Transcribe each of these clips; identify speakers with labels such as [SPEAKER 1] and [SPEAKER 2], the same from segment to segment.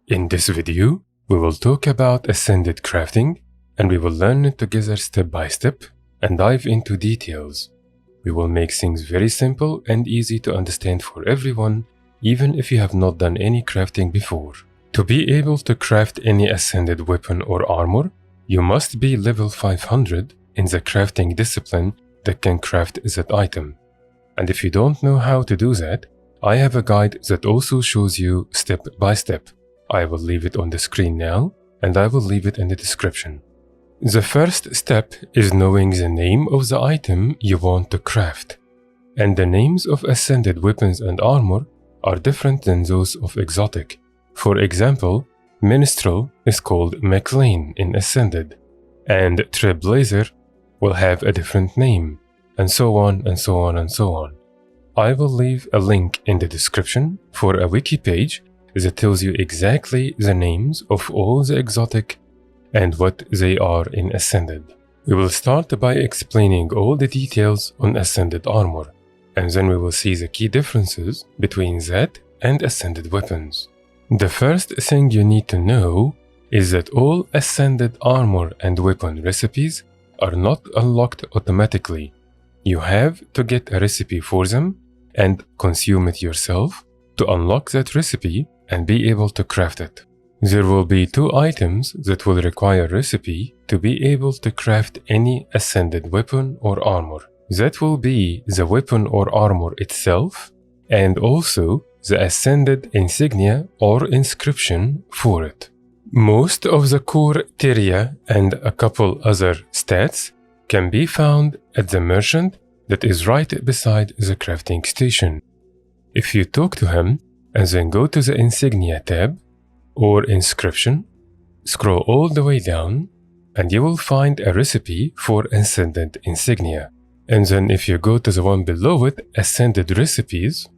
[SPEAKER 1] In this video, we will talk about ascendant crafting, and we will learn it together step by step and dive into details. We will make things very simple and easy to understand for everyone, even if you have not done any crafting before. To be able to craft any ascended weapon or armor, you must be level 500 in the crafting discipline that can craft that item. And if you don't know how to do that, I have a guide that also shows you step by step. I will leave it on the screen now, and I will leave it in the description. The first step is knowing the name of the item you want to craft. And the names of ascended weapons and armor are different than those of exotic. For example, Minstrel is called Maklain in ascended, and Trailblazer will have a different name, and so on and so on and so on. I will leave a link in the description for a wiki page that tells you exactly the names of all the exotic and what they are in ascended. We will start by explaining all the details on ascended armor, and then we will see the key differences between that and ascended weapons. The first thing you need to know is that all ascended armor and weapon recipes are not unlocked automatically. You have to get a recipe for them and consume it yourself to unlock that recipe and be able to craft it. There will be two items that will require recipe to be able to craft any ascended weapon or armor. That will be the weapon or armor itself and also the ascended insignia or inscription for it. Most of the core teria and a couple other stats can be found at the merchant that is right beside the crafting station. If you talk to him and then go to the insignia tab or inscription, scroll all the way down and you will find a recipe for ascendant insignia. And then if you go to the one below it, ascended recipes,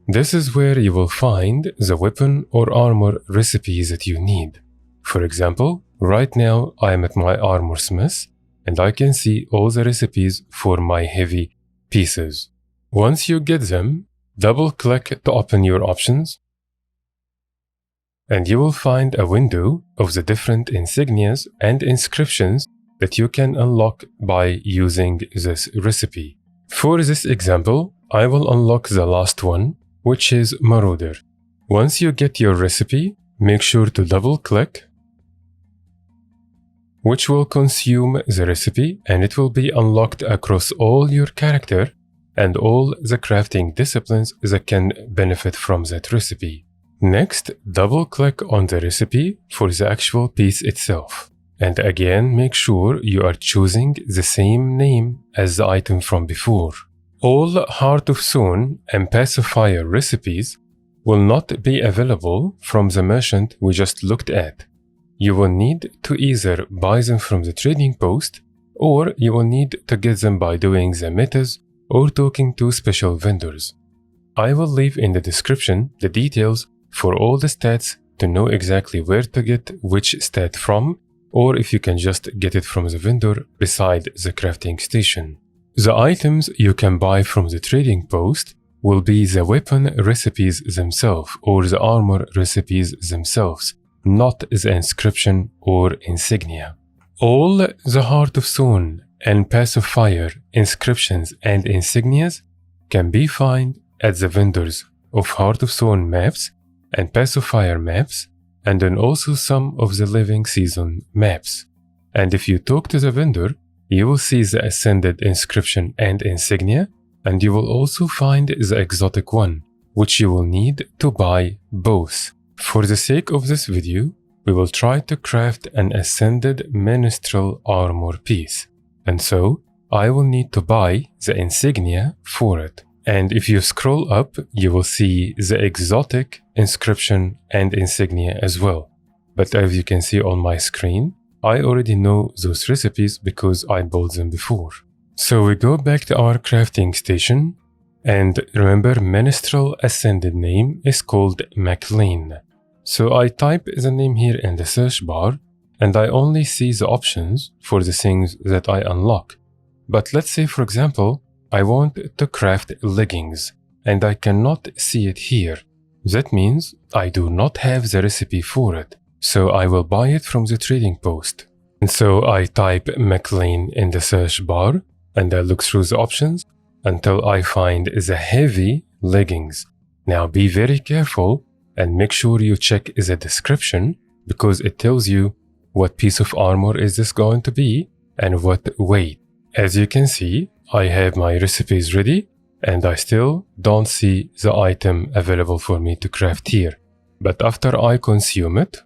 [SPEAKER 1] this is where you will find the weapon or armor recipes that you need. For example, right now I am at my armor smith and I can see all the recipes for my heavy pieces. Once you get them, double-click to open your options, and you will find a window of the different insignias and inscriptions that you can unlock by using this recipe. For this example, I will unlock the last one, which is Marauder. Once you get your recipe, make sure to double-click, which will consume the recipe, and it will be unlocked across all your character and all the crafting disciplines that can benefit from that recipe. Next, double-click on the recipe for the actual piece itself. And again, make sure you are choosing the same name as the item from before. All Heart of Stone and Pacifier recipes will not be available from the merchant we just looked at. You will need to either buy them from the trading post, or you will need to get them by doing the metas or talking to special vendors. I will leave in the description the details for all the stats to know exactly where to get which stat from, or if you can just get it from the vendor beside the crafting station. The items you can buy from the trading post will be the weapon recipes themselves or the armor recipes themselves, not the inscription or insignia. All the Heart of Stone and Pacifier inscriptions and insignias can be found at the vendors of Heart of Stone maps and Pacifier maps, and then also some of the Living Season maps. And if you talk to the vendor, you will see the ascended inscription and insignia, and you will also find the exotic one, which you will need to buy both. For the sake of this video, we will try to craft an ascended Minstrel armor piece. And so, I will need to buy the insignia for it. And if you scroll up, you will see the exotic inscription and insignia as well. But as you can see on my screen, I already know those recipes because I bought them before. So we go back to our crafting station, and remember Minstrel ascended name is called Maklain. So I type the name here in the search bar, and I only see the options for the things that I unlock. But let's say, for example, I want to craft leggings, and I cannot see it here. That means I do not have the recipe for it, so I will buy it from the trading post. And so I type Maklain in the search bar and I look through the options until I find the heavy leggings. Now be very careful and make sure you check the description because it tells you what piece of armor is this going to be and what weight. As you can see, I have my recipes ready and I still don't see the item available for me to craft here. But after I consume it,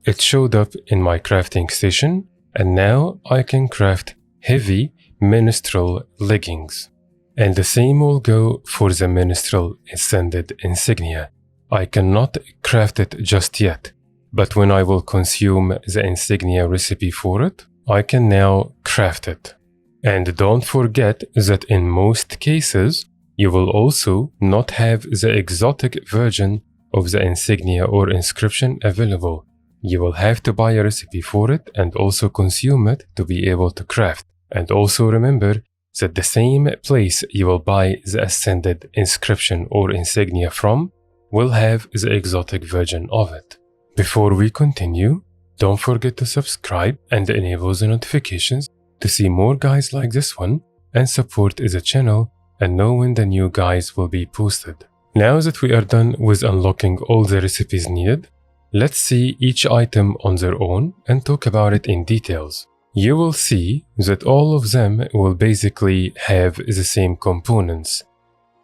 [SPEAKER 1] it showed up in my crafting station and now I can craft heavy Minstrel leggings. And the same will go for the Minstrel ascended insignia. I cannot craft it just yet, but when I will consume the insignia recipe for it, I can now craft it. And don't forget that in most cases, you will also not have the exotic version of the insignia or inscription available. You will have to buy a recipe for it and also consume it to be able to craft. And also remember that the same place you will buy the ascended inscription or insignia from will have the exotic version of it. Before we continue, don't forget to subscribe and enable the notifications to see more guides like this one and support the channel and know when the new guides will be posted. Now that we are done with unlocking all the recipes needed, let's see each item on their own and talk about it in details. You will see that all of them will basically have the same components.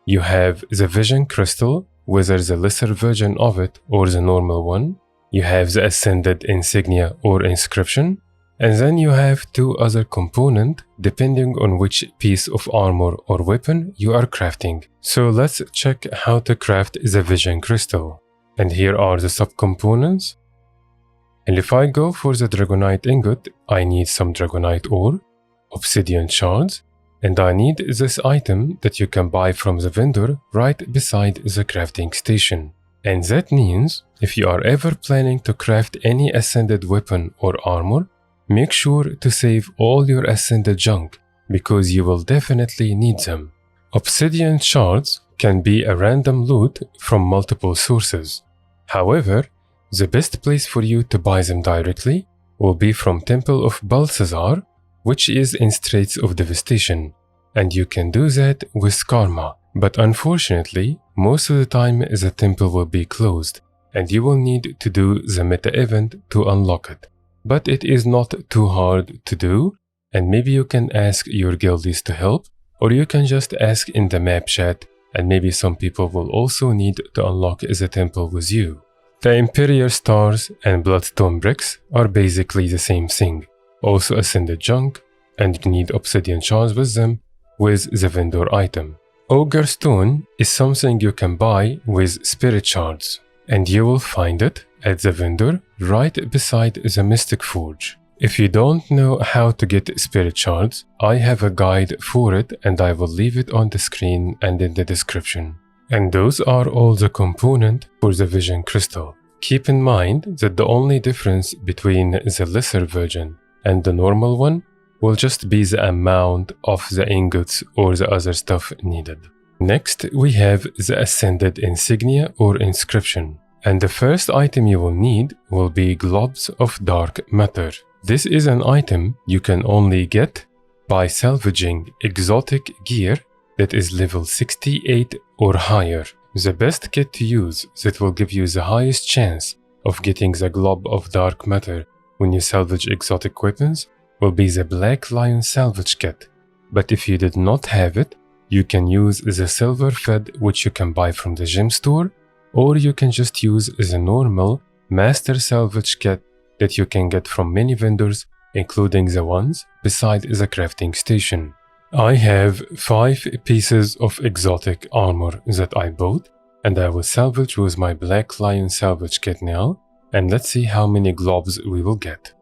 [SPEAKER 1] You have the vision crystal, whether the lesser version of it or the normal one. You have the ascended insignia or inscription. And then you have two other components depending on which piece of armor or weapon you are crafting. So let's check how to craft the vision crystal. And here are the subcomponents. And if I go for the dragonite ingot, I need some dragonite ore, obsidian shards, and I need this item that you can buy from the vendor right beside the crafting station. And that means if you are ever planning to craft any ascended weapon or armor, make sure to save all your ascended junk because you will definitely need them. Obsidian shards can be a random loot from multiple sources. However, the best place for you to buy them directly will be from Temple of Balthazar, which is in Straits of Devastation, and you can do that with Karma. But unfortunately, most of the time the temple will be closed, and you will need to do the meta event to unlock it. But it is not too hard to do, and maybe you can ask your guildies to help, or you can just ask in the map chat, and maybe some people will also need to unlock the temple with you. The imperial stars and bloodstone bricks are basically the same thing, also ascended junk, and you need obsidian shards with them with the vendor item. Auger stone is something you can buy with spirit shards, and you will find it at the vendor right beside the mystic forge. If you don't know how to get spirit shards, I have a guide for it and I will leave it on the screen and in the description. And those are all the components for the vision crystal. Keep in mind that the only difference between the lesser version and the normal one will just be the amount of the ingots or the other stuff needed. Next, we have the ascended insignia or inscription. And the first item you will need will be globs of dark matter. This is an item you can only get by salvaging exotic gear that is level 68 or higher. The best kit to use that will give you the highest chance of getting the glob of dark matter when you salvage exotic weapons will be the Black Lion salvage kit. But if you did not have it, you can use the silver fed which you can buy from the gem store, or you can just use the normal master salvage kit that you can get from many vendors, including the ones beside the crafting station. I have 5 pieces of exotic armor that I bought, and I will salvage with my Black Lion salvage kit now, and let's see how many globs we will get.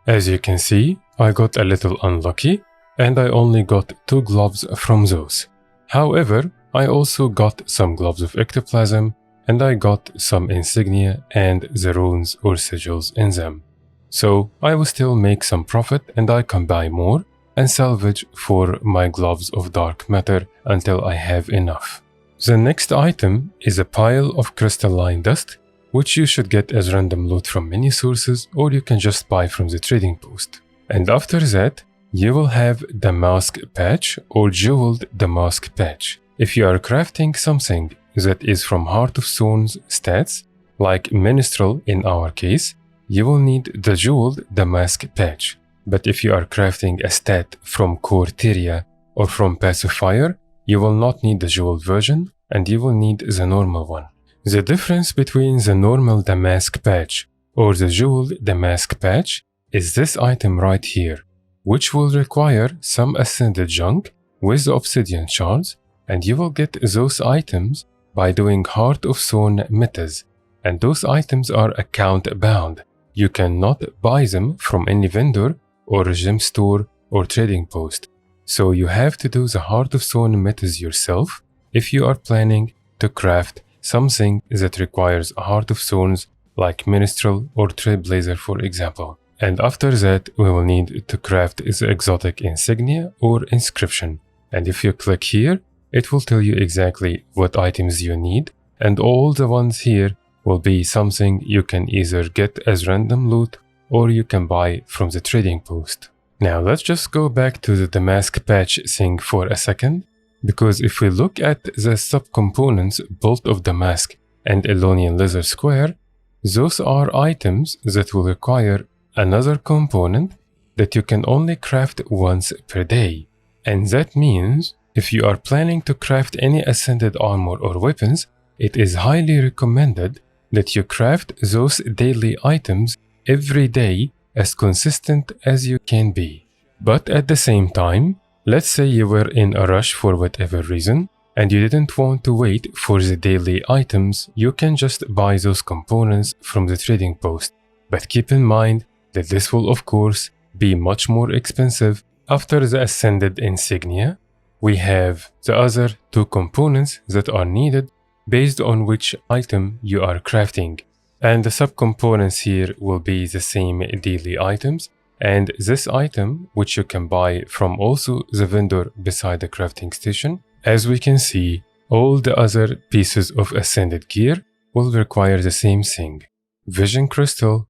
[SPEAKER 1] As you can see, I got a little unlucky, and I only got 2 globs from those. However, I also got some globs of ectoplasm, and I got some insignia and the runes or sigils in them. So I will still make some profit and I can buy more and salvage for my gloves of dark matter until I have enough. The next item is a pile of crystalline dust, which you should get as random loot from many sources, or you can just buy from the trading post. And after that, you will have Damask patch or jeweled Damask patch. If you are crafting something that is from Heart of Stone's stats, like Minstrel in our case, you will need the jeweled Damask patch. But if you are crafting a stat from Core Tyria or from Pacifier, you will not need the jeweled version and you will need the normal one. The difference between the normal Damask patch or the jeweled Damask patch is this item right here, which will require some ascended junk with the obsidian shards, and you will get those items by doing Heart of Stone metas, and those items are account bound. You cannot buy them from any vendor or gem store or trading post. So you have to do the Heart of Stone metas yourself if you are planning to craft something that requires a Heart of Stones like Minstrel or Trailblazer, for example. And after that, we will need to craft the exotic insignia or inscription. And if you click here, it will tell you exactly what items you need, and all the ones here will be something you can either get as random loot or you can buy from the trading post. Now let's just go back to the Damask patch thing for a second, because if we look at the subcomponents Bolt of Damask and Elonian Leather Square, those are items that will require another component that you can only craft once per day. And that means if you are planning to craft any ascended armor or weapons, it is highly recommended that you craft those daily items every day as consistent as you can be. But at the same time, let's say you were in a rush for whatever reason and you didn't want to wait for the daily items, you can just buy those components from the trading post. But keep in mind that this will of course be much more expensive. After the ascended insignia, we have the other two components that are needed based on which item you are crafting. And the subcomponents here will be the same daily items, and this item, which you can buy from also the vendor beside the crafting station. As we can see, all the other pieces of ascended gear will require the same thing: Vision Crystal,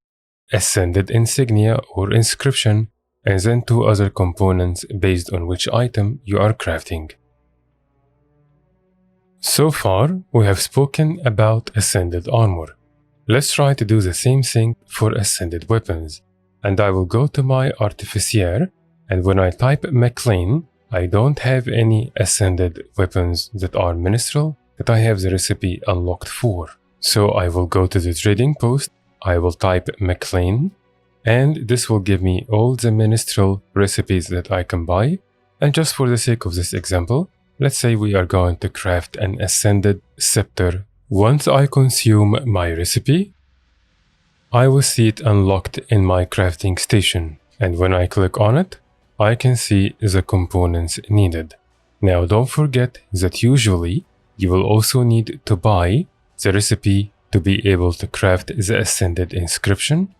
[SPEAKER 1] ascended insignia or inscription, and then two other components based on which item you are crafting. So far, we have spoken about ascended armor. Let's try to do the same thing for ascended weapons. And I will go to my artificier, and when I type Maklain, I don't have any ascended weapons that are Minstrel that I have the recipe unlocked for. So I will go to the trading post, I will type Maklain, and this will give me all the Minstrel recipes that I can buy. And just for the sake of this example, let's say we are going to craft an ascended scepter. Once I consume my recipe, I will see it unlocked in my crafting station, and when I click on it, I can see the components needed. Now don't forget that usually you will also need to buy the recipe to be able to craft the ascended inscription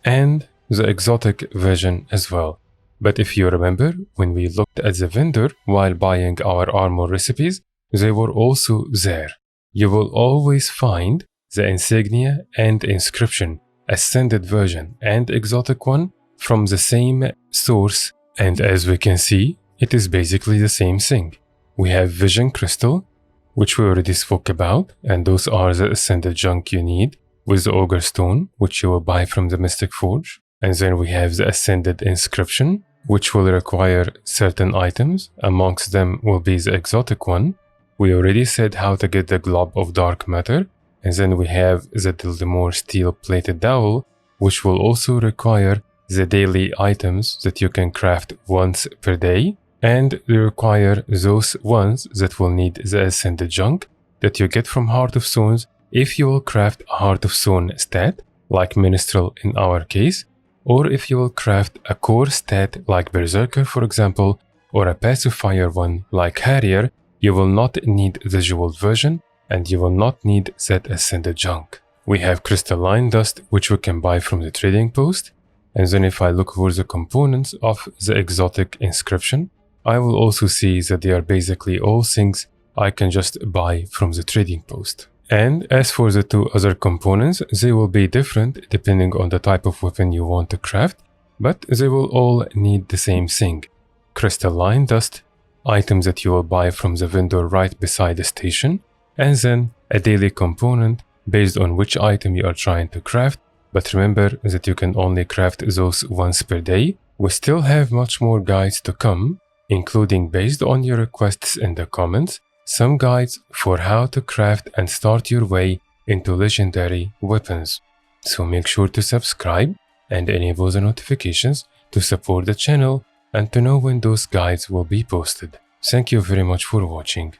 [SPEAKER 1] and the exotic version as well. But if you remember, when we looked at the vendor while buying our armor recipes, they were also there. You will always find the insignia and inscription, ascended version and exotic one from the same source, and as we can see, it is basically the same thing. We have Vision Crystal, which we already spoke about, and those are the ascended junk you need, with the auger stone, which you will buy from the Mystic Forge. And then we have the ascended inscription, which will require certain items. Amongst them will be the exotic one. We already said how to get the glob of dark matter. And then we have the Dildemore steel-plated dowel, which will also require the daily items that you can craft once per day. And they require those ones that will need the ascended junk that you get from Heart of Stones if you will craft a Heart of Stone stat, like Minstrel in our case, or if you will craft a core stat like Berserker, for example, or a pacifier one like Harrier, you will not need the jeweled version, and you will not need that ascended junk. We have crystalline dust, which we can buy from the trading post, And then if I look for the components of the exotic inscription, I will also see that they are basically all things I can just buy from the trading post. And as for the two other components, they will be different depending on the type of weapon you want to craft, but they will all need the same thing: crystalline dust, items that you will buy from the vendor right beside the station, and then a daily component based on which item you are trying to craft. But remember that you can only craft those once per day. We still have much more guides to come, including, based on your requests in the comments, some guides for how to craft and start your way into legendary weapons. So make sure to subscribe and enable the notifications to support the channel and to know when those guides will be posted. Thank you very much for watching.